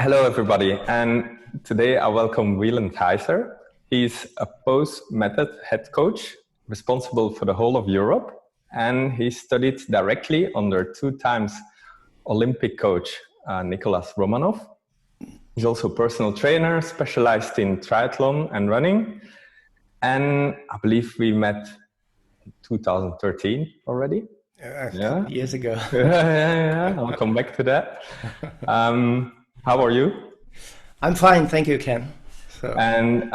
Hello, everybody. And today I welcome Wieland Heiser. He's a post-method head coach responsible for the whole of Europe. And he studied directly under two times Olympic coach, Nicholas Romanov. He's also a personal trainer, specialized in triathlon and running. And I believe we met in 2013 already. Years ago. Yeah. I'll come back to that. How are you? I'm fine, thank you, Ken. And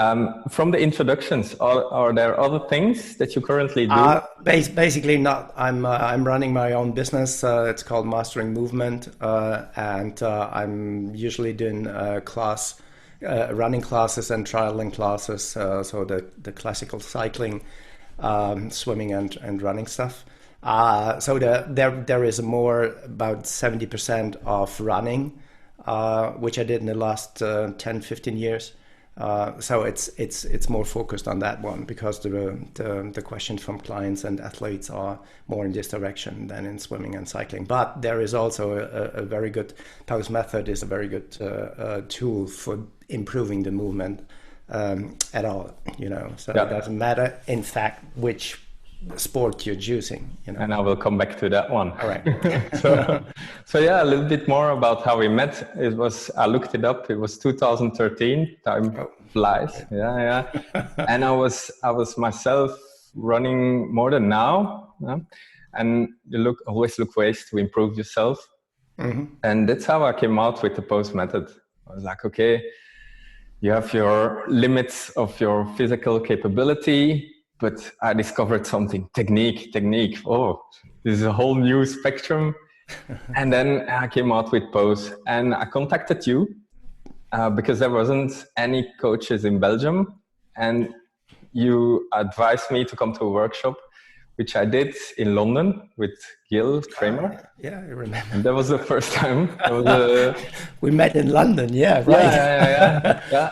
from the introductions, are there other things that you currently do? Basically not. I'm running my own business. It's called Mastering Movement, and I'm usually doing running classes and triathlon classes. So the classical cycling, swimming and running stuff. So there is more about 70% of running, which I did in the last 10-15 years. So it's more focused on that one because the questions from clients and athletes are more in this direction than in swimming and cycling. But there is also a very good Pose method is a very good tool for improving the movement at all. So It doesn't matter in fact which sport you're choosing, And I will come back to that one. All right. so yeah, a little bit more about how we met. I looked it up. It was 2013. Time flies. Yeah. And I was myself running more than now. And you always look ways to improve yourself. Mm-hmm. And that's how I came out with the Pose method. I was like, okay, you have your limits of your physical capability. But I discovered something, technique. Oh, this is a whole new spectrum. And then I came out with Pose. And I contacted you because there wasn't any coaches in Belgium. And you advised me to come to a workshop, which I did in London with Gil Kramer. Yeah, I remember. And that was the first time. We met in London, yeah, right. Yeah.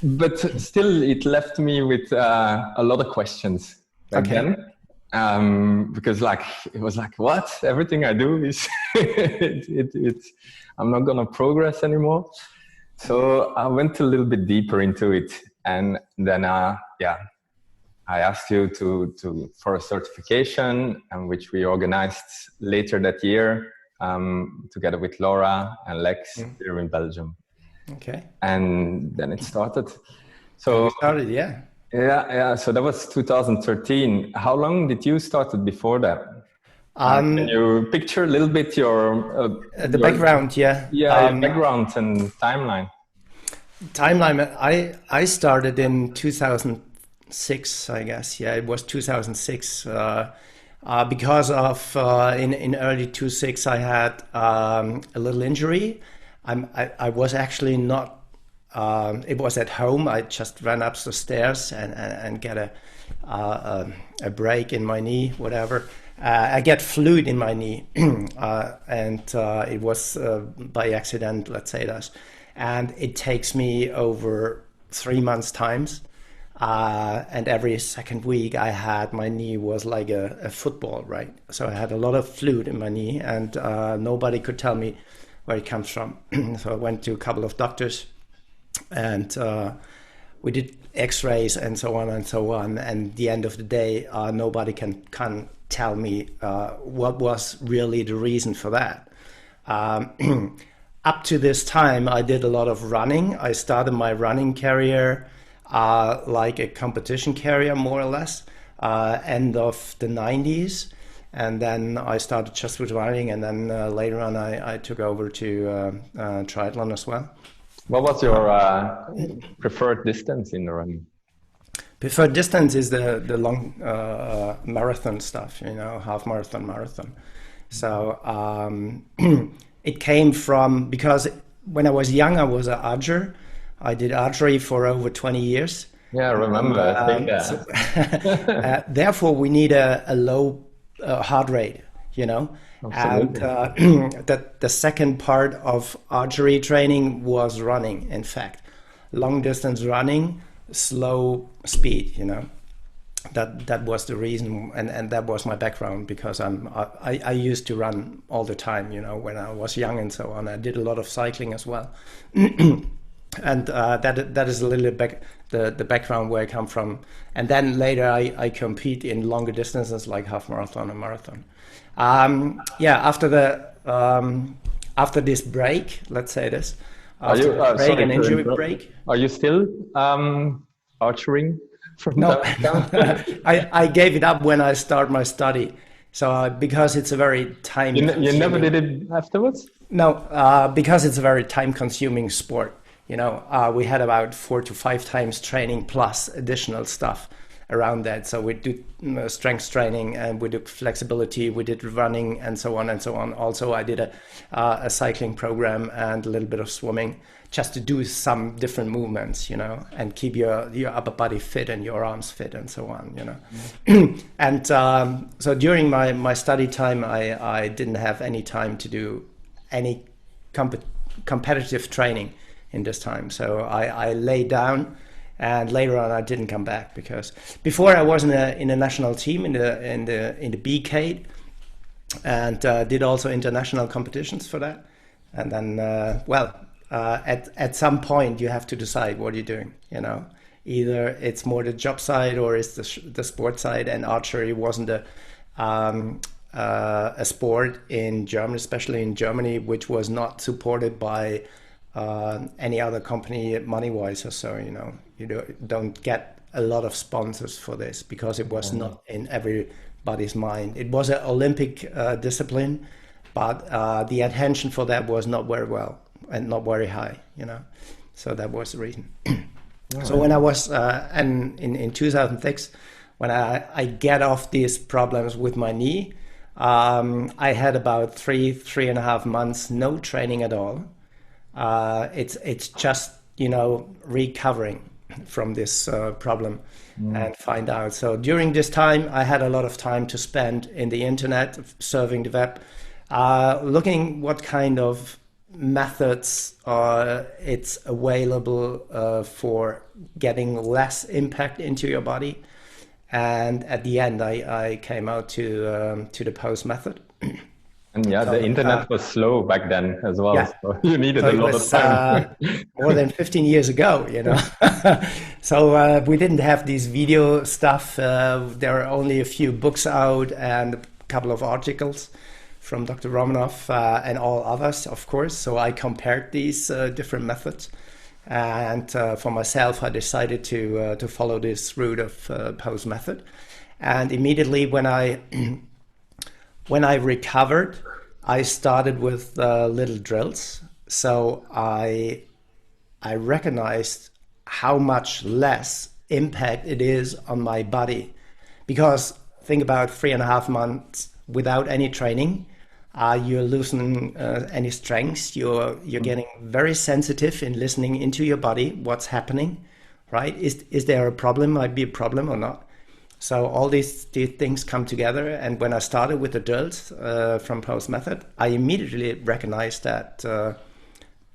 But still, it left me with a lot of questions back then. Because it was like, what? Everything I do is, I'm not going to progress anymore. So I went a little bit deeper into it. And then, I asked you for a certification, which we organized later that year together with Laura and Lex here in Belgium. Okay. And then it started. Yeah. Yeah. So that was 2013. How long did you start before that? Can you picture a little bit your background? Yeah. Yeah, your background and timeline. I started in 2006, I guess. Yeah, it was 2006. Because of in early 2006, I had a little injury. I was actually not. It was at home. I just ran up the stairs and get a break in my knee, whatever. I get fluid in my knee, and it was by accident. Let's say that, and it takes me over 3 months' times. And every second week my knee was like a football, right? So I had a lot of fluid in my knee and nobody could tell me where it comes from. So I went to a couple of doctors and we did x-rays and so on and so on. And at the end of the day, nobody can tell me what was really the reason for that. Up to this time, I did a lot of running. I started my running career like a competition carrier, more or less, end of the 90s. And then I started just with running. And then later on, I took over to triathlon as well. What was your preferred distance in the running? Preferred distance is the long marathon stuff, half marathon. So it came from, because when I was young, I was an archer. I did archery for over 20 years. Yeah, I remember. Therefore, we need a low heart rate, Absolutely. And the second part of archery training was running, in fact. Long distance running, slow speed, that was the reason, and that was my background, because I used to run all the time, you know, when I was young and so on. I did a lot of cycling as well. And that is a little bit the background where I come from. And then later I compete in longer distances like half marathon and marathon. After this break, let's say this, after the break, an injury break. Are you still archering? No, I gave it up when I start my study. So because it's a very time. You never did it afterwards? No, because it's a very time-consuming sport. You know, we had about 4 to 5 times training plus additional stuff around that. So we do strength training, and we do flexibility, we did running, and so on and so on. Also, I did a cycling program and a little bit of swimming, just to do some different movements, you know, and keep your upper body fit and your arms fit and so on, you know. And so during my study time, I didn't have any time to do any competitive training in this time. So I lay down, and later on I didn't come back, because before I was in a national team in the BK, and did also international competitions for that. And then at some point you have to decide what you're doing, you know. Either it's more the job side or it's the sport side, and archery wasn't a sport in Germany, especially in Germany, which was not supported by any other company money-wise or so, you know. You don't get a lot of sponsors for this, because it was not in everybody's mind. It was an Olympic discipline, but the attention for that was not very well and not very high, you know. So that was the reason. So when I was in 2006, when I get off these problems with my knee, I had about 3.5 months no training at all. It's just, you know, recovering from this problem and find out. So during this time, I had a lot of time to spend in the internet, surfing the web, looking what kind of methods it's available for getting less impact into your body. And at the end, I came out to the pose method. And the internet was slow back then as well. Yeah. So you needed a lot of time. More than 15 years ago, you know. So we didn't have these video stuff. There are only a few books out and a couple of articles from Dr. Romanoff and all others, of course. So I compared these different methods. And for myself, I decided to follow this route of pose method. And immediately when I recovered, I started with little drills. So I recognized how much less impact it is on my body. Because think about 3.5 months without any training, you're losing any strength. You're getting very sensitive in listening into your body, what's happening, right? Is there a problem? Might be a problem or not. So all these things come together, and when I started with the drills from pose method, I immediately recognized that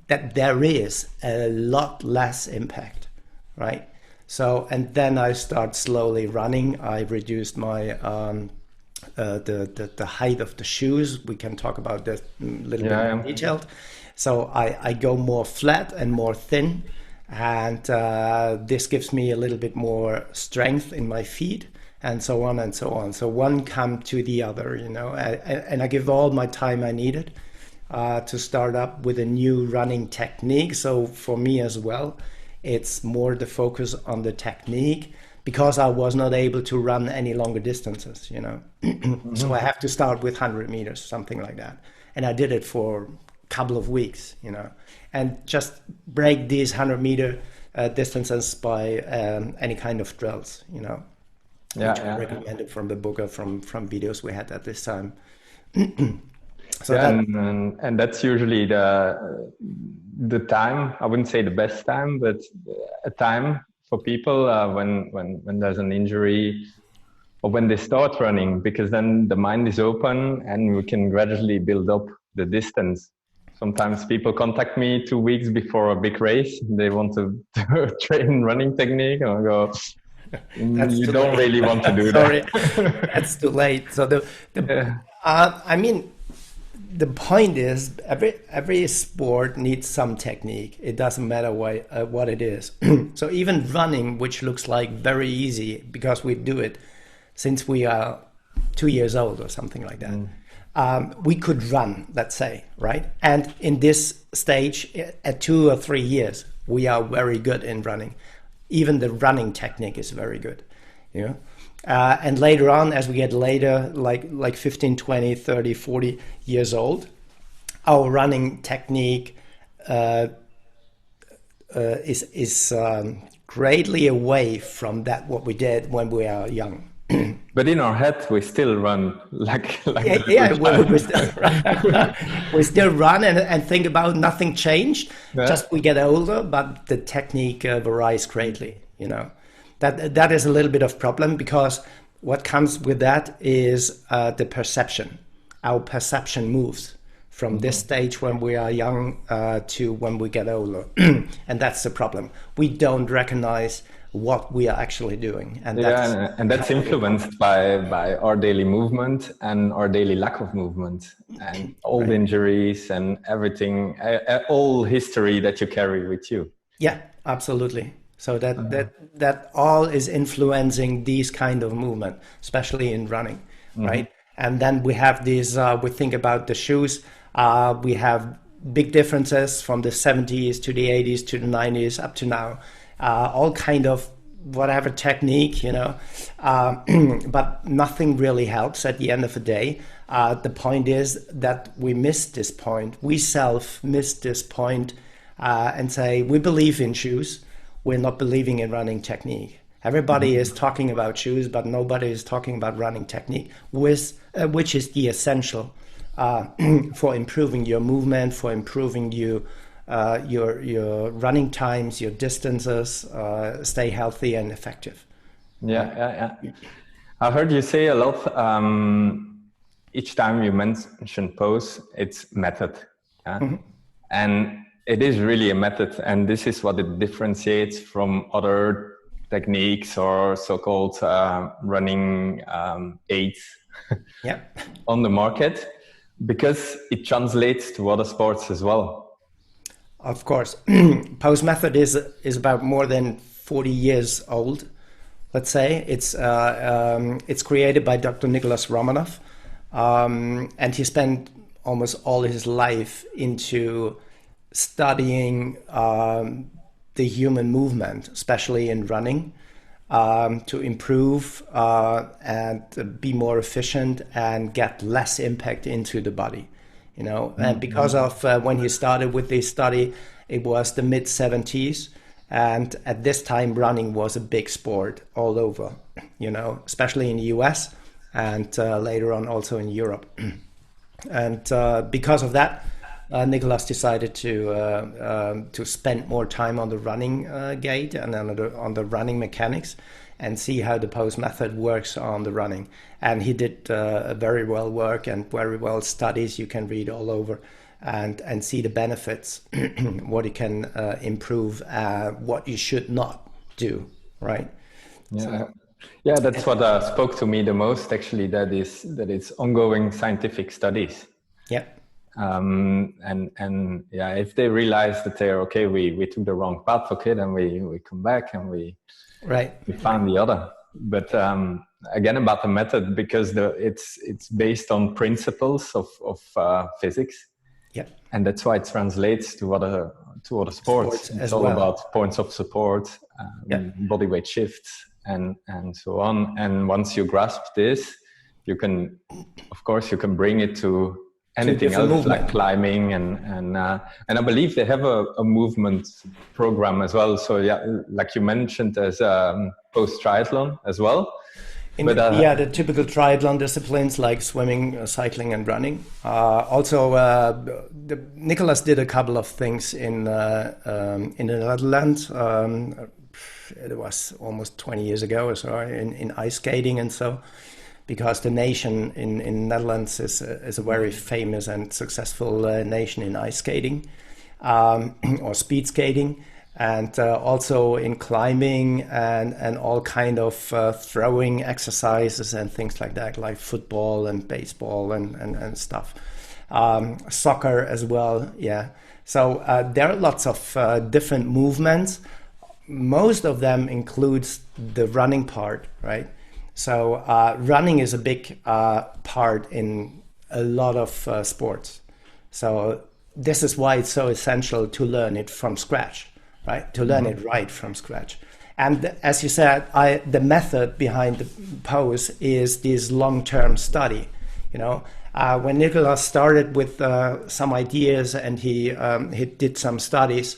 that there is a lot less impact, right? So, and then I start slowly running. I reduced my the height of the shoes. We can talk about that a little bit more detailed. So I go more flat and more thin. And this gives me a little bit more strength in my feet, and so on and so on. So one come to the other, you know, and I give all my time I needed to start up with a new running technique. So for me as well, it's more the focus on the technique, because I was not able to run any longer distances, you know. So I have to start with 100 meters, something like that. And I did it for couple of weeks, you know, and just break these 100-meter distances by any kind of drills, you know, which I recommended from the book or from videos we had at this time. So and that's usually the time, I wouldn't say the best time, but a time for people when there's an injury or when they start running, because then the mind is open and we can gradually build up the distance. Sometimes people contact me 2 weeks before a big race. They want to train running technique, and I go, You don't really want to do Sorry, that. that's too late. So Yeah. I mean, the point is every sport needs some technique. It doesn't matter what it is. So even running, which looks like very easy because we do it since we are 2 years old or something like that. We could run, let's say, right? And in this stage, at 2 or 3 years, we are very good in running. Even the running technique is very good, you know. And later on, as we get later, like 15, 20, 30, 40 years old, our running technique is greatly away from that what we did when we are young. But in our head, we still run like yeah, we still run and think about nothing changed. Yeah. Just we get older, but the technique varies greatly. You know, that is a little bit of problem because what comes with that is the perception. Our perception moves from this stage when we are young to when we get older, and that's the problem. We don't recognize what we are actually doing, and that's influenced by our daily movement and our daily lack of movement and old injuries and everything, all history that you carry with you. Yeah, absolutely. So that all is influencing these kind of movement, especially in running, right? And then we have these. We think about the shoes. We have big differences from the 70s to the 80s to the 90s up to now. All kind of whatever technique, you know, but nothing really helps at the end of the day. The point is that we missed this point. We missed this point and say, we believe in shoes. We're not believing in running technique. Everybody is talking about shoes, but nobody is talking about running technique, which is the essential for improving your movement, for improving your running times, your distances, stay healthy and effective. Yeah. I heard you say a lot. Each time you mention pose, it's method. Yeah? And it is really a method. And this is what it differentiates from other techniques or so-called running aids on the market, because it translates to other sports as well. Of course. Pose method is about more than 40 years old, let's say. It's created by Dr. Nicholas Romanov, and he spent almost all his life into studying the human movement, especially in running, to improve and be more efficient and get less impact into the body. You know, and because of when he started with this study, it was the mid 70s. And at this time, running was a big sport all over, you know, especially in the US and later on also in Europe. And because of that, Nicholas decided to spend more time on the running gait and on the running mechanics and see how the pose method works on the running. And he did very well work and very well studies you can read all over and see the benefits, what it can improve, what you should not do, right? Yeah, that's what spoke to me the most, actually, that it's ongoing scientific studies. Yeah. And if they realize that they're okay, we took the wrong path, okay, then we come back and we found the other. But again, about the method, because it's based on principles of physics. Yeah. And that's why it translates to other sports. It's all about points of support, body weight shifts, and so on. And once you grasp this, you can bring it to anything else, like climbing and I believe they have a movement program as well. So like you mentioned, as post triathlon as well. The typical triathlon disciplines like swimming, cycling, and running. Nicholas did a couple of things in the Netherlands. It was almost 20 years ago or so in ice skating and so. Because the nation in Netherlands is a very famous and successful nation in ice skating or speed skating. and also in climbing and all kind of throwing exercises and things like that, like football and baseball and stuff. Soccer as well, yeah. So there are lots of different movements. Most of them includes the running part, right? So running is a big part in a lot of sports. So this is why it's so essential to learn it from scratch, right? To learn it right from scratch. And as you said, the method behind the pose is this long-term study. You know, when Nicholas started with some ideas and he did some studies,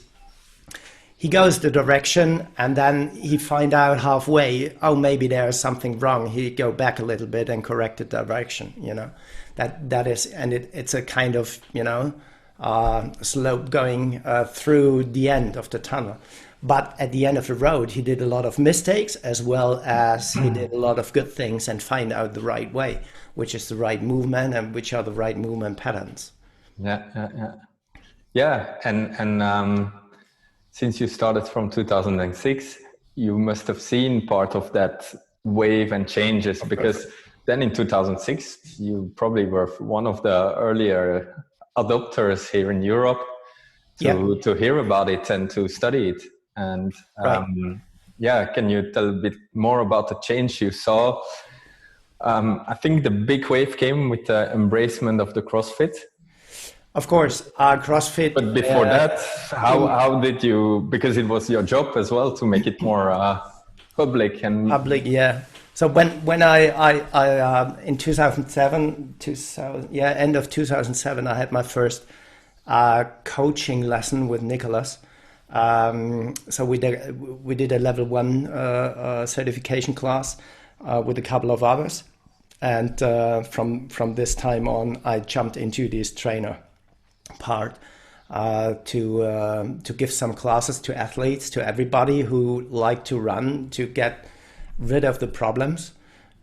he goes the direction and then he find out halfway, oh, maybe there's something wrong. He go back a little bit and correct the direction, you know. That is, and it's a kind of, you know, slope going through the end of the tunnel. But at the end of the road, he did a lot of mistakes as well as he did a lot of good things and find out the right way, which is the right movement and which are the right movement patterns. Yeah. And since you started from 2006, you must have seen part of that wave and changes, because then in 2006, you probably were one of the earlier adopters here in Europe to hear about it and to study it. And can you tell a bit more about the change you saw? I think the big wave came with the embracement of the CrossFit. Of course, CrossFit. But before that, how did you, because it was your job as well to make it more public and public, yeah. So when I in 2007, end of 2007, I had my first coaching lesson with Nicholas. So we did a level 1 certification class with a couple of others, and from this time on, I jumped into this trainer part to give some classes to athletes, to everybody who like to run, to get rid of the problems.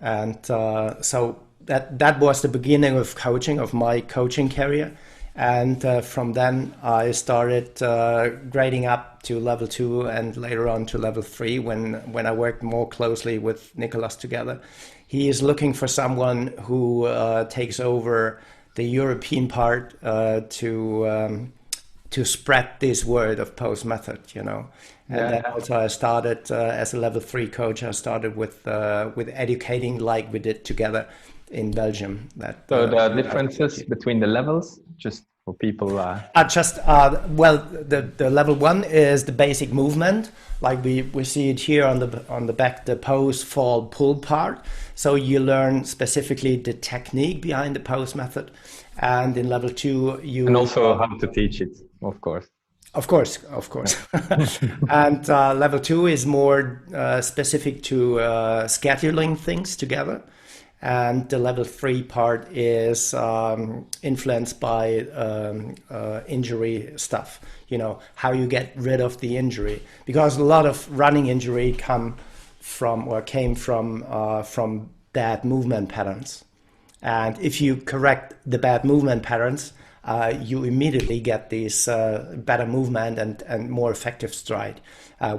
And so that was the beginning of coaching, of my coaching career. And from then I started grading up to level 2 and later on to level 3 when I worked more closely with Nicholas together. He is looking for someone who takes over the European part to spread this word of pose method, you know. And then also I started as a level 3 coach. I started with educating like we did together in Belgium. So the differences between the levels, just for people. The level 1 is the basic movement, like we see it here on the back, the pose, fall, pull part. So you learn specifically the technique behind the pose method, and in level 2 and also how to teach it, of course. Of course. And level 2 is more specific to scheduling things together. And the level 3 part is influenced by injury stuff, you know, how you get rid of the injury. Because a lot of running injury came from bad movement patterns. And if you correct the bad movement patterns, you immediately get this better movement and more effective stride,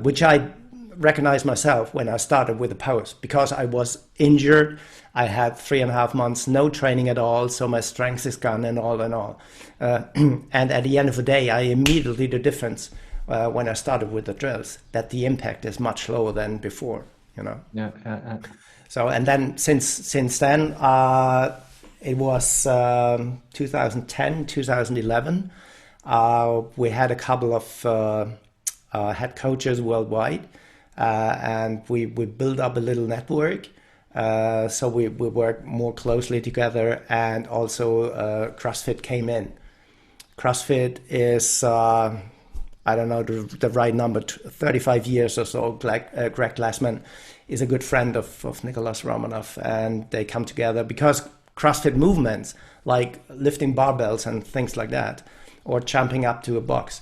which I recognized myself when I started with the pose, because I was injured. I had 3.5 months, no training at all, so my strength is gone and all. And at the end of the day, I immediately the difference when I started with the drills, that the impact is much lower than before, you know. So, and then since then, it was 2010, 2011. We had a couple of head coaches worldwide, and we built up a little network. So we worked more closely together, and also CrossFit came in. CrossFit is, I don't know the right number, 35 years or so. Greg Glassman is a good friend of Nicholas Romanov, and they come together because CrossFit movements like lifting barbells and things like that, or jumping up to a box,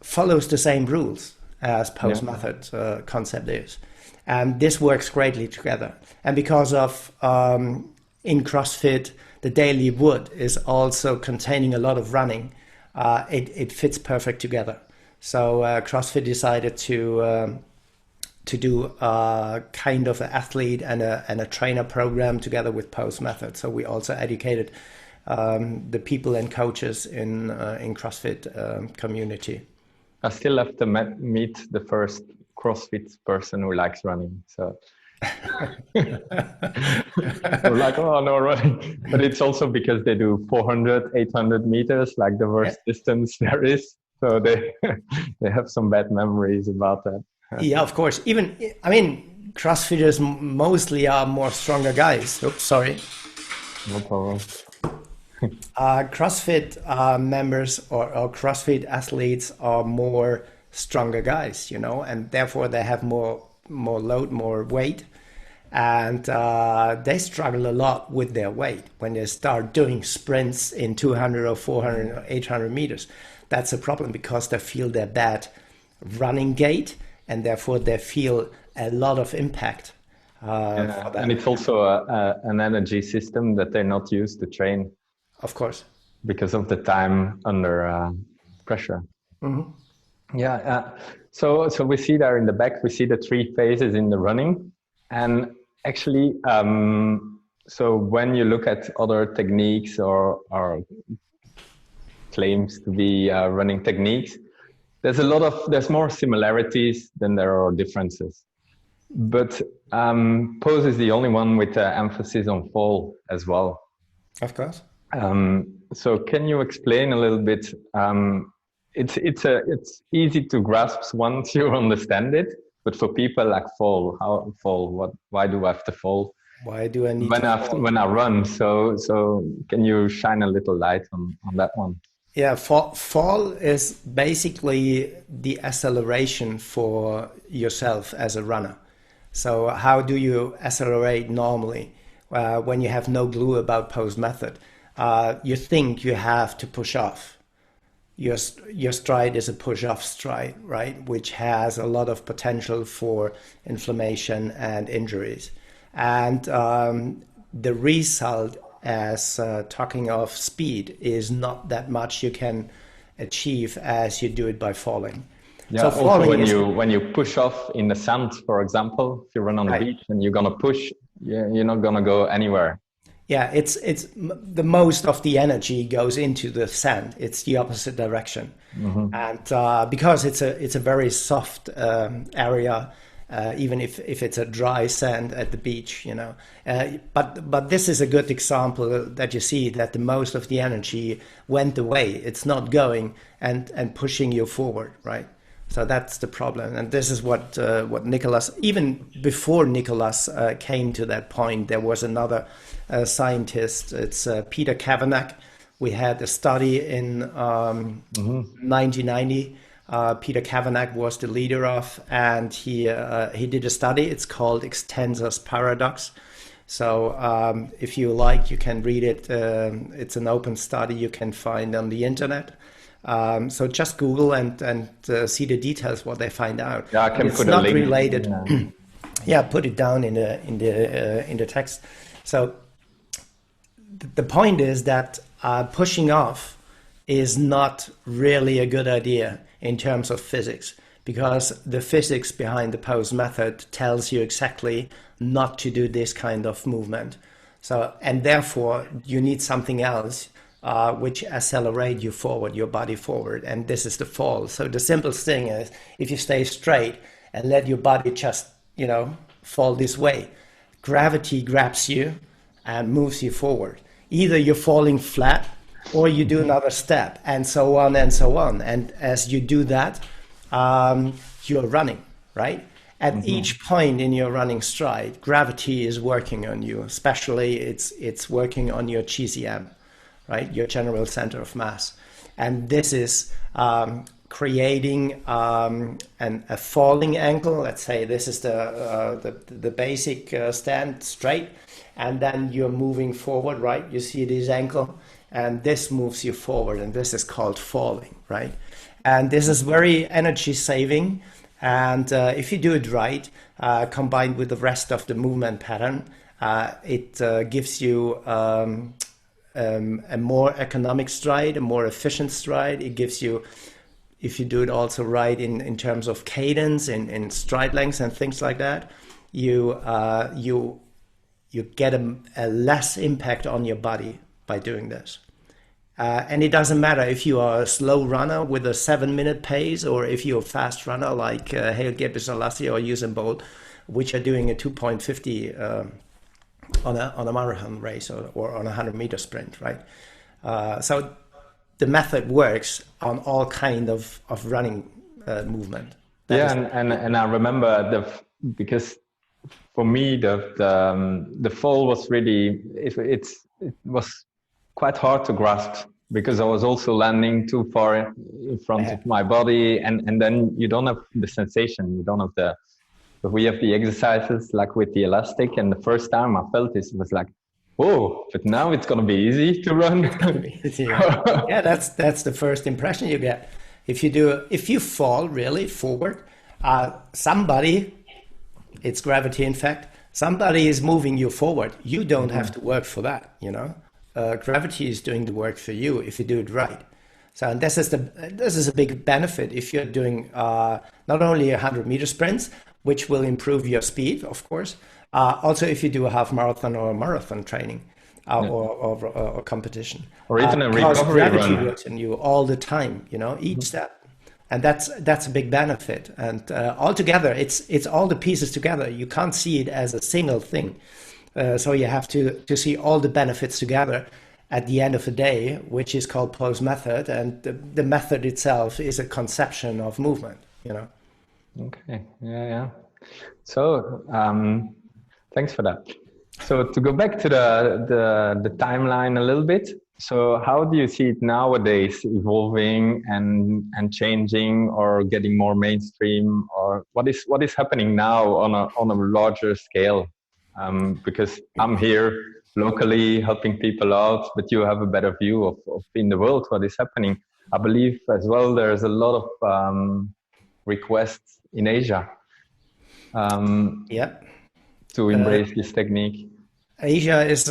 follows the same rules as pose method concept is. And this works greatly together. And because of, in CrossFit, the daily WOD is also containing a lot of running, it fits perfect together. So CrossFit decided to do a kind of an athlete and a trainer program together with Pose Method. So we also educated the people and coaches in CrossFit community. I still have to meet the first CrossFit person who likes running. So we're like, oh, no running. But it's also because they do 400, 800 meters, like the worst distance there is. So they have some bad memories about that. Yeah, of course. Even, I mean, CrossFitters mostly are more stronger guys. Oops, sorry. No problem. CrossFit members or CrossFit athletes are more stronger guys, you know, and therefore they have more load, more weight, and they struggle a lot with their weight when they start doing sprints in 200 or 400 or 800 meters. That's a problem because they feel their bad running gait, and therefore they feel a lot of impact. For that. And it's also an energy system that they're not used to train. Of course. Because of the time under pressure. Mm-hmm. Yeah. So we see there in the back, we see the 3 phases in the running. And actually, so when you look at other techniques or claims to be running techniques, there's more similarities than there are differences. But pose is the only one with emphasis on fall as well. Of course. So can you explain a little bit? It's easy to grasp once you understand it, but for people like fall, why do I have to fall? Why do I need to fall? When I run? So can you shine a little light on that one? Yeah, fall is basically the acceleration for yourself as a runner. So how do you accelerate normally when you have no clue about Pose Method? You think you have to push off. Your stride is a push-off stride, right? Which has a lot of potential for inflammation and injuries. And the result, as talking of speed, is not that much you can achieve as you do it by falling. Yeah. So also when you push off in the sand, for example, if you run on the beach and you're gonna push, you're not gonna go anywhere. Yeah, it's the most of the energy goes into the sand. It's the opposite direction, and because it's a very soft area, even if it's a dry sand at the beach, you know. But this is a good example that you see that the most of the energy went away. It's not going and pushing you forward, right? So that's the problem, and this is what Nicholas. Even before Nicholas came to that point, there was another scientist. It's Peter Kavanagh. We had a study in 1990. Peter Kavanagh was the leader of, and he did a study. It's called Extensor's Paradox. So if you like, you can read it. It's an open study you can find on the internet. So just Google and see the details what they find out. Yeah, I can it's put not a link. Related. Yeah, put it down in the text. So the point is that pushing off is not really a good idea in terms of physics, because the physics behind the Pose Method tells you exactly not to do this kind of movement. So, and therefore you need something else which accelerate you forward, your body forward, and this is the fall. So the simplest thing is if you stay straight and let your body just, you know, fall this way, gravity grabs you and moves you forward. Either you're falling flat or you do another step, and so on and so on. And as you do that, you're running, right? At each point in your running stride, gravity is working on you. Especially it's working on your GCM, right? Your general center of mass. And this is creating a falling angle. Let's say this is the basic stand straight, and then you're moving forward, right? You see this ankle, and this moves you forward, and this is called falling, right? And this is very energy saving. And if you do it right, combined with the rest of the movement pattern, it gives you a more economic stride, a more efficient stride. It gives you if you do it also right in terms of cadence, in stride lengths and things like that, you get a less impact on your body by doing this. And it doesn't matter if you are a slow runner with a 7-minute pace, or if you're a fast runner like Haile Gebrselassie or Usain Bolt, which are doing a 2.50 on a marathon race or on a 100-meter sprint, right? So the method works on all kind of running movement. And I remember because for me the fall was really it was quite hard to grasp, because I was also landing too far in front of my body, and then you don't have the sensation, you don't have but we have the exercises like with the elastic, and the first time I felt this, it was like, whoa, but now it's going to be easy to run. It's going to be easy. Yeah, that's the first impression you get. If you fall really forward, somebody, it's gravity in fact, somebody is moving you forward. You don't have to work for that, you know. Gravity is doing the work for you if you do it right. So, and this is a big benefit if you're doing not only 100-meter sprints, which will improve your speed, of course. Also, if you do a half marathon or a marathon training or competition, or even a recovery run, works in you all the time. You know, each step, and that's a big benefit. And altogether, it's all the pieces together. You can't see it as a single thing. So you have to see all the benefits together at the end of the day, which is called pose method, and the method itself is a conception of movement. You know. Okay. Yeah. So, thanks for that. So to go back to the timeline a little bit. So how do you see it nowadays evolving and changing or getting more mainstream, or what is happening now on a larger scale? Because I'm here locally helping people out, but you have a better view of in the world what is happening. I believe as well there's a lot of requests in Asia to embrace this technique. Asia is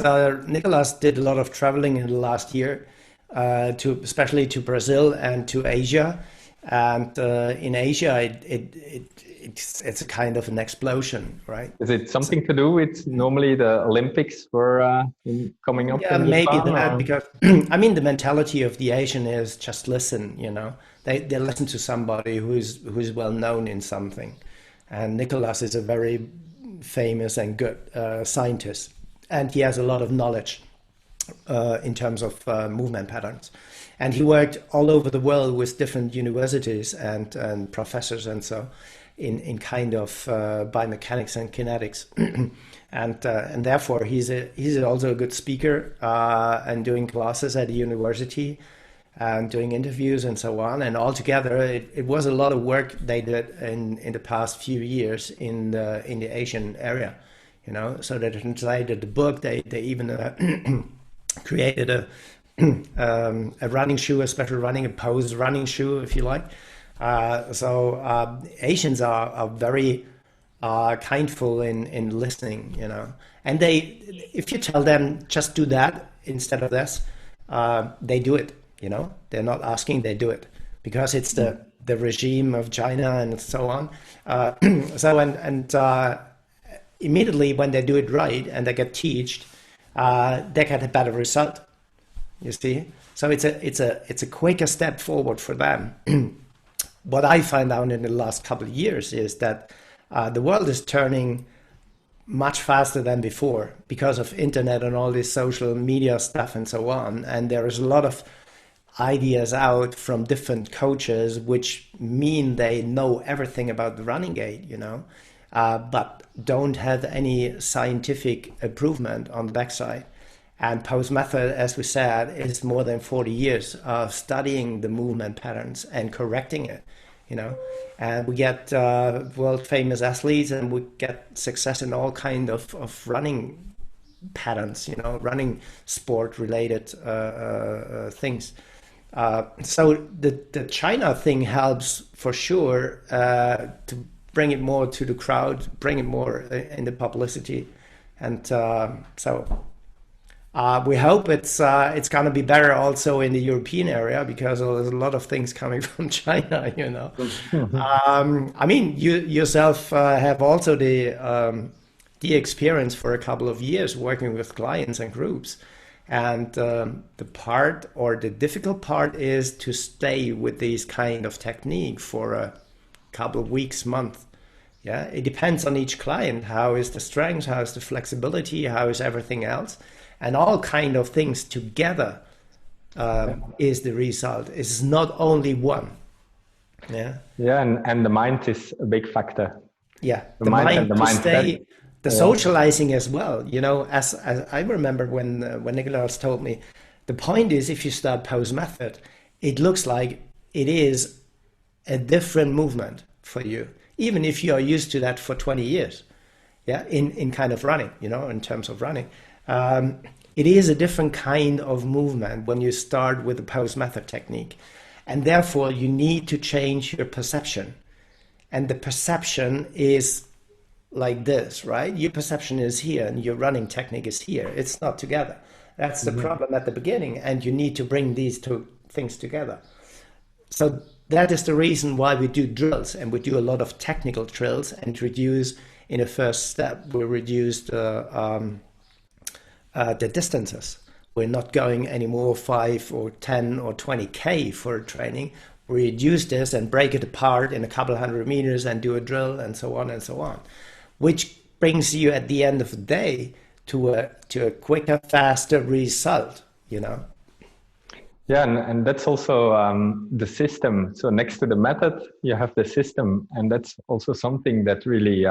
Nicholas did a lot of traveling in the last year, especially to Brazil and to Asia, and in Asia it's a kind of an explosion, right? Is it something to do with normally the Olympics were coming up? Yeah, in maybe Japan, that, because I mean the mentality of the Asian is just listen, you know. They listen to somebody who's well known in something, and Nicholas is a very famous and good scientist, and he has a lot of knowledge in terms of movement patterns, and he worked all over the world with different universities and professors and so in kind of biomechanics and kinetics, and therefore he's also a good speaker and doing classes at a university and doing interviews and so on. And altogether, it was a lot of work they did in the past few years in the Asian area, you know. So they translated the book. They even created a running shoe, a special a pose running shoe, if you like. So Asians are very kindful in listening, you know. And if you tell them just do that instead of this, they do it. You know, they're not asking, they do it, because it's the regime of China and so on. Immediately when they do it right and they get taught, they get a better result. You see, so it's a quicker step forward for them. What I find out in the last couple of years is that the world is turning much faster than before because of internet and all this social media stuff and so on. And there is a lot of ideas out from different coaches, which mean they know everything about the running gait, you know, but don't have any scientific improvement on the backside. And pose method, as we said, is more than 40 years of studying the movement patterns and correcting it, you know. And we get world famous athletes, and we get success in all kind of running patterns, you know, running sport related things. So the China thing helps for sure to bring it more to the crowd, bring it more in the publicity, and so We hope it's going to be better also in the European area because there's a lot of things coming from China, you know. I mean, you yourself have also the experience for a couple of years working with clients and groups. And the part or the difficult part is to stay with these kind of technique for a couple of weeks, month. Yeah, it depends on each client. How is the strength? How is the flexibility? How is everything else? And all kind of things together is the result. It's not only one. Yeah. Yeah, and the mind is a big factor. Yeah, the mind and the mindset. Stay, the socializing as well. You know, as I remember when Nicholas told me, the point is if you start pose method, it looks like it is a different movement for you, even if you are used to that for 20 years. Yeah, in kind of running, you know, in terms of running. It is a different kind of movement when you start with the pose method technique. And therefore, you need to change your perception. And the perception is like this, right? Your perception is here and your running technique is here. It's not together. That's the problem at the beginning. And you need to bring these two things together. So that is the reason why we do drills, and we do a lot of technical drills and reduce, in a first step, we reduced the distances. We're not going anymore 5 or 10 or 20K for training. We reduce this and break it apart in a couple 100 meters and do a drill and so on, which brings you at the end of the day to a quicker, faster result, you know? Yeah, and that's also the system. So next to the method, you have the system. And that's also something that really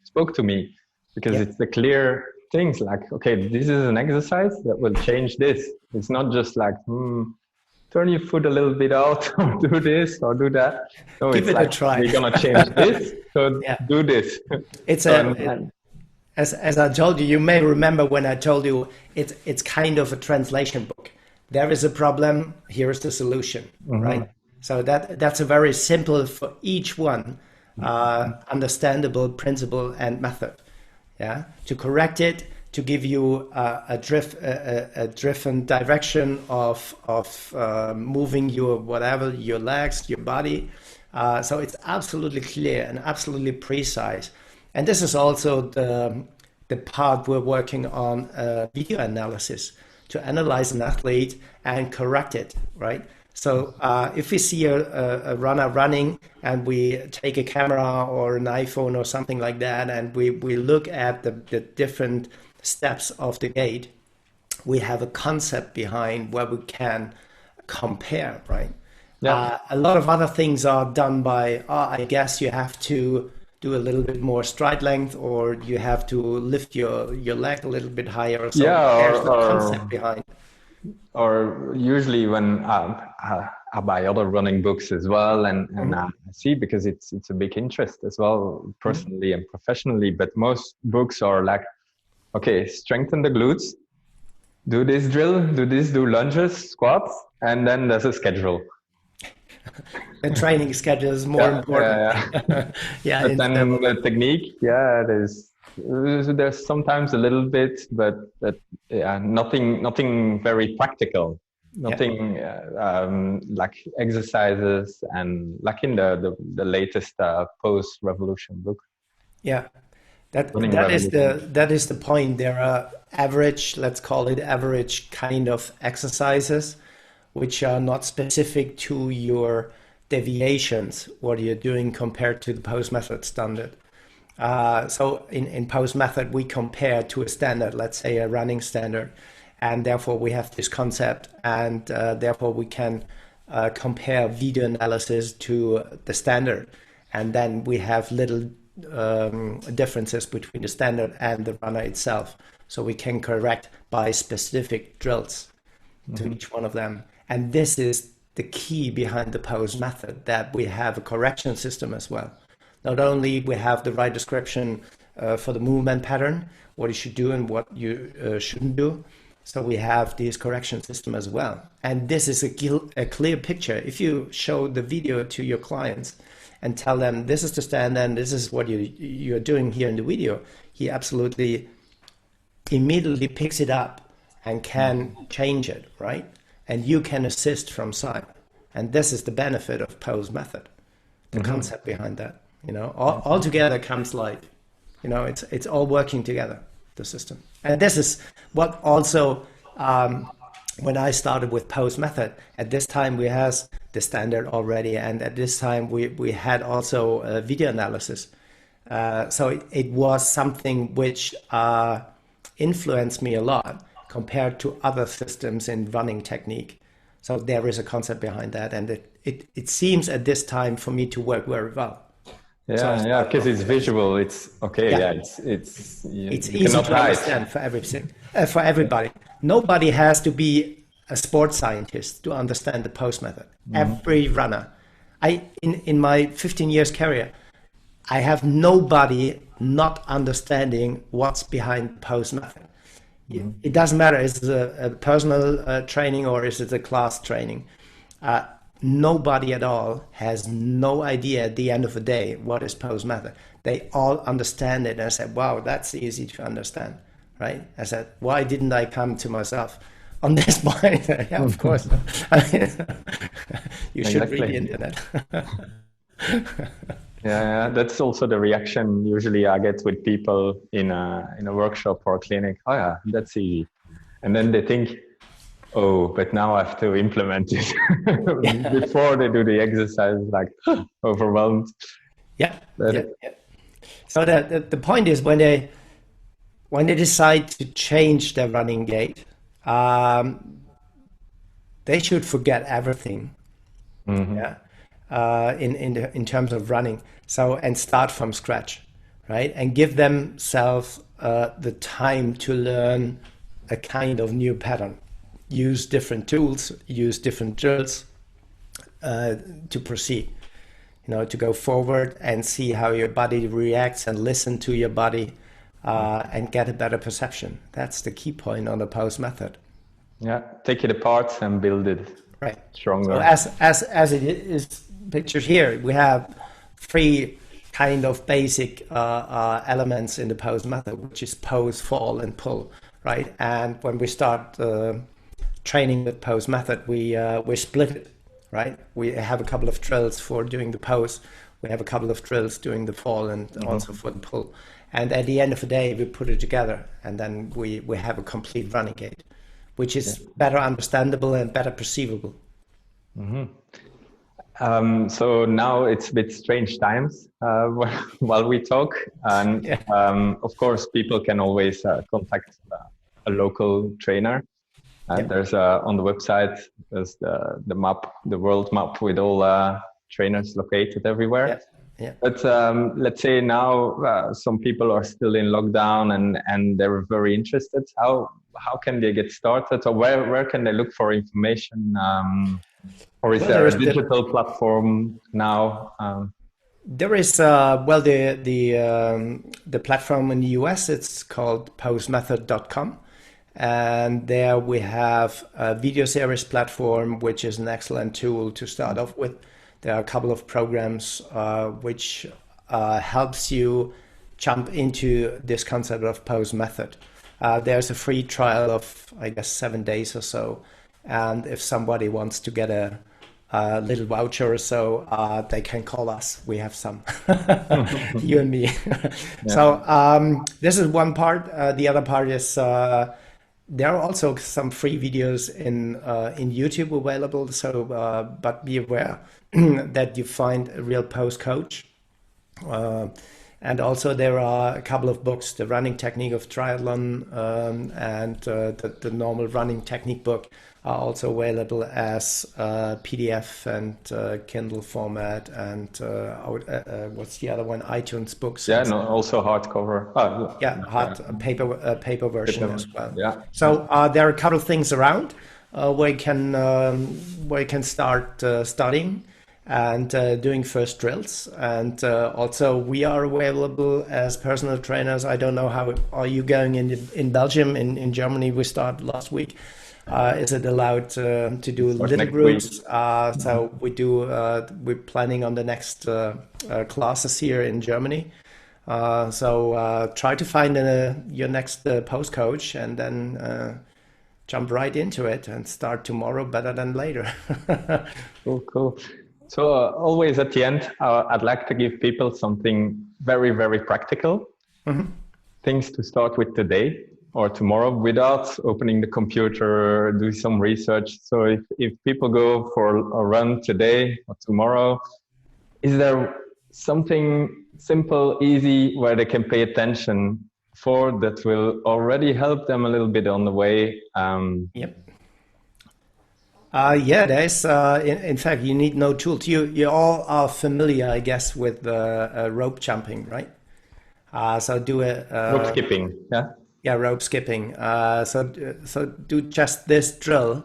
spoke to me, because it's the clear things like, okay, this is an exercise that will change this. It's not just like, turn your foot a little bit out or do this or do that. No, Give it's it like, a try. we're going to change this, so do this. It's as I told you, you may remember when I told you it's kind of a translation book. There is a problem, here is the solution, right? So that's a very simple for each one, understandable principle and method. Yeah, to correct it, to give you a different direction of moving your whatever, your legs, your body. So it's absolutely clear and absolutely precise. And this is also the part we're working on, video analysis, to analyze an athlete and correct it, right? So if we see a runner running and we take a camera or an iPhone or something like that, and we look at the different steps of the gait, we have a concept behind where we can compare, right? Yeah. A lot of other things are done by, I guess you have to do a little bit more stride length, or you have to lift your leg a little bit higher or something. Yeah, there's the concept behind. Or usually when I buy other running books as well, and I see, because it's a big interest as well, personally and professionally, but most books are like, okay, strengthen the glutes, do this drill, do lunges, squats, and then there's a schedule. The training schedule is more important. Yeah. But then the technique, there's sometimes a little bit, but nothing very practical. Nothing like exercises and like in the latest post-revolution book. Yeah, that is the point. There are average, let's call it average kind of exercises, which are not specific to your deviations, what you're doing compared to the pose method standard. So in pose method, we compare to a standard, let's say a running standard, and therefore we have this concept, and therefore we can compare video analysis to the standard, and then we have little differences between the standard and the runner itself, so we can correct by specific drills to each one of them. And this is the key behind the pose method, that we have a correction system as well. Not only we have the right description for the movement pattern, what you should do and what you shouldn't do. So we have this correction system as well. And this is a clear picture. If you show the video to your clients and tell them this is the standard and this is what you're doing here in the video, he absolutely immediately picks it up and can change it, right? And you can assist from side. And this is the benefit of pose method, the concept behind that. All together comes life. It's all working together, the system. And this is what also, when I started with pose method, at this time we had the standard already, and at this time we had also video analysis. So it was something which influenced me a lot compared to other systems in running technique. So there is a concept behind that, and it seems at this time for me to work very well. Yeah, because it's visual. It's okay. Yeah, it's easy to understand for everybody. Nobody has to be a sports scientist to understand the pose method. Every runner, in my 15 years career, I have nobody not understanding what's behind the pose method. It doesn't matter, is it a personal training or is it a class training? Nobody at all has no idea at the end of the day what is pose method. They all understand it, and I said, wow, that's easy to understand, right? I said, why didn't I come to myself on this point? Yeah, of course. You should read the internet. Yeah, that's also the reaction usually I get with people in a workshop or a clinic. Oh yeah, that's easy. And then they think, oh, but now I have to implement it before they do the exercise, like overwhelmed. Yeah. So the point is when they decide to change their running gait, they should forget everything. In terms of running, and start from scratch, right? And give themselves the time to learn a kind of new pattern. Use different tools, use different drills to proceed. To go forward and see how your body reacts and listen to your body and get a better perception. That's the key point on the pose method. Yeah, take it apart and build it stronger. So as it is pictured here, we have 3 kind of basic elements in the pose method, which is pose, fall, and pull, right? And when we start training with pose method, we split it, right? We have a couple of drills for doing the pose. We have a couple of drills doing the fall and also for the pull. And at the end of the day, we put it together, and then we have a complete running gait, which is better understandable and better perceivable. So now it's a bit strange times while we talk, and of course people can always contact a local trainer. There's on the website there's the map, the world map with all trainers located everywhere. But let's say now some people are still in lockdown and they're very interested. How can they get started, or where can they look for information? Or is there a digital platform now? There is the platform in the US. It's called posemethod.com, and there we have a video series platform, which is an excellent tool to start off with. There are a couple of programs which helps you jump into this concept of pose method. There's a free trial of, I guess, 7 days or so. And if somebody wants to get a little voucher or so, they can call us. We have some, you and me. So this is one part. The other part is there are also some free videos in YouTube available. So, but be aware that you find a real pose coach. And also there are a couple of books, the running technique of triathlon and the normal running technique book are also available as PDF and Kindle format, and what's the other one? iTunes books. Also hardcover. Paper version as well. Yeah. So there are a couple of things around where you can start studying and doing first drills. And also we are available as personal trainers. I don't know how are you going in Belgium. In Germany we started last week. Is it allowed to do little groups? So we're planning on the next classes here in Germany. So try to find your next pose coach, and then jump right into it and start tomorrow better than later. Cool, cool. So always at the end, I'd like to give people something very, very practical, things to start with today or tomorrow without opening the computer, do some research. So if people go for a run today or tomorrow, is there something simple, easy, where they can pay attention for that will already help them a little bit on the way? Yep. Yeah, there's, in fact, you need no tools. You all are familiar, I guess, with rope jumping, right? So do rope skipping, yeah? Yeah, rope skipping. So do just this drill.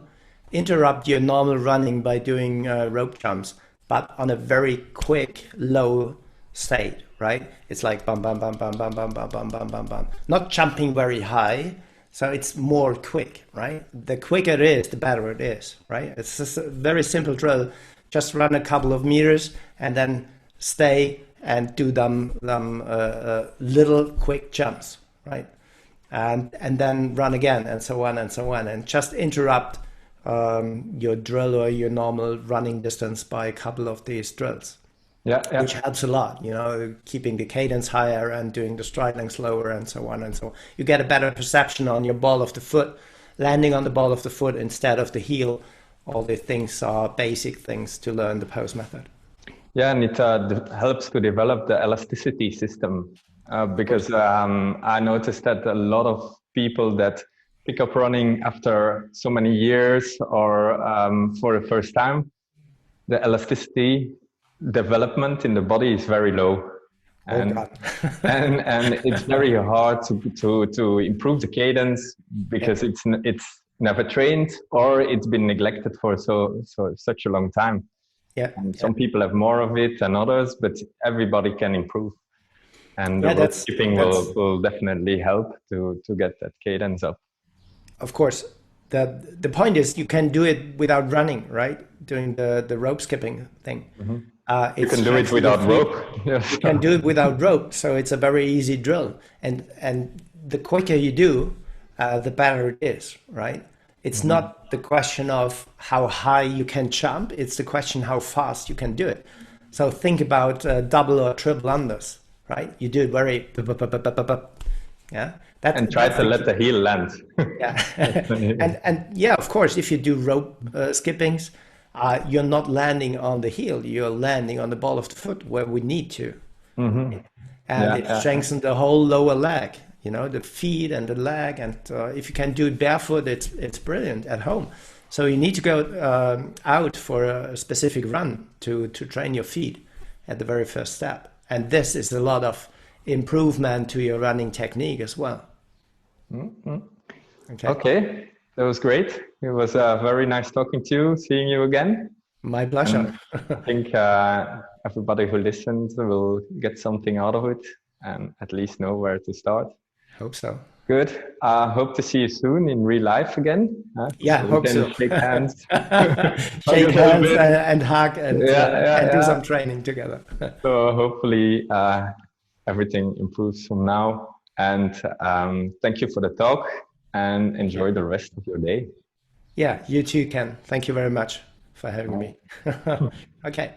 Interrupt your normal running by doing rope jumps, but on a very quick, low state, right? It's like bum, bum, bum, bum, bum, bum, bum, bum, bum, bum, bum. Not jumping very high. So it's more quick, right? The quicker it is, the better it is, right? It's just a very simple drill. Just run a couple of meters and then stay and do them little quick jumps, right? And then run again and so on and so on. And just interrupt your drill or your normal running distance by a couple of these drills. Yeah, yeah. Which helps a lot, keeping the cadence higher and doing the stride length slower and so on and so on. You get a better perception on your ball of the foot, landing on the ball of the foot instead of the heel. All these things are basic things to learn the pose method. Yeah, and it helps to develop the elasticity system because I noticed that a lot of people that pick up running after so many years or for the first time, the elasticity development in the body is very low, and and it's very hard to improve the cadence because it's never trained or it's been neglected for such a long time. Yeah, and some people have more of it than others, but everybody can improve, and the rope skipping will definitely help to get that cadence up. Of course. The point is you can do it without running, right? Doing the rope skipping thing. You can do it without rope. You can do it without rope, so it's a very easy drill. And the quicker you do, the better it is, right? It's not the question of how high you can jump, it's the question how fast you can do it. So think about double or triple unders, right? You do it very, yeah. And try to let the heel land. Yeah, and yeah, of course, if you do rope skippings, you're not landing on the heel, you're landing on the ball of the foot where we need to. And it strengthens the whole lower leg, the feet and the leg. And if you can do it barefoot, it's brilliant at home. So you need to go out for a specific run to train your feet at the very first step. And this is a lot of improvement to your running technique as well. Okay, that was great. It was very nice talking to you, seeing you again. My pleasure. I think everybody who listens will get something out of it and at least know where to start. Hope so. Good. Hope to see you soon in real life again. Yeah, hope so. Shake hands. Shake hands and hug and do some training together. So hopefully everything improves from now. And thank you for the talk and enjoy the rest of your day. Yeah, you too, Ken. Thank you very much for having me. Okay.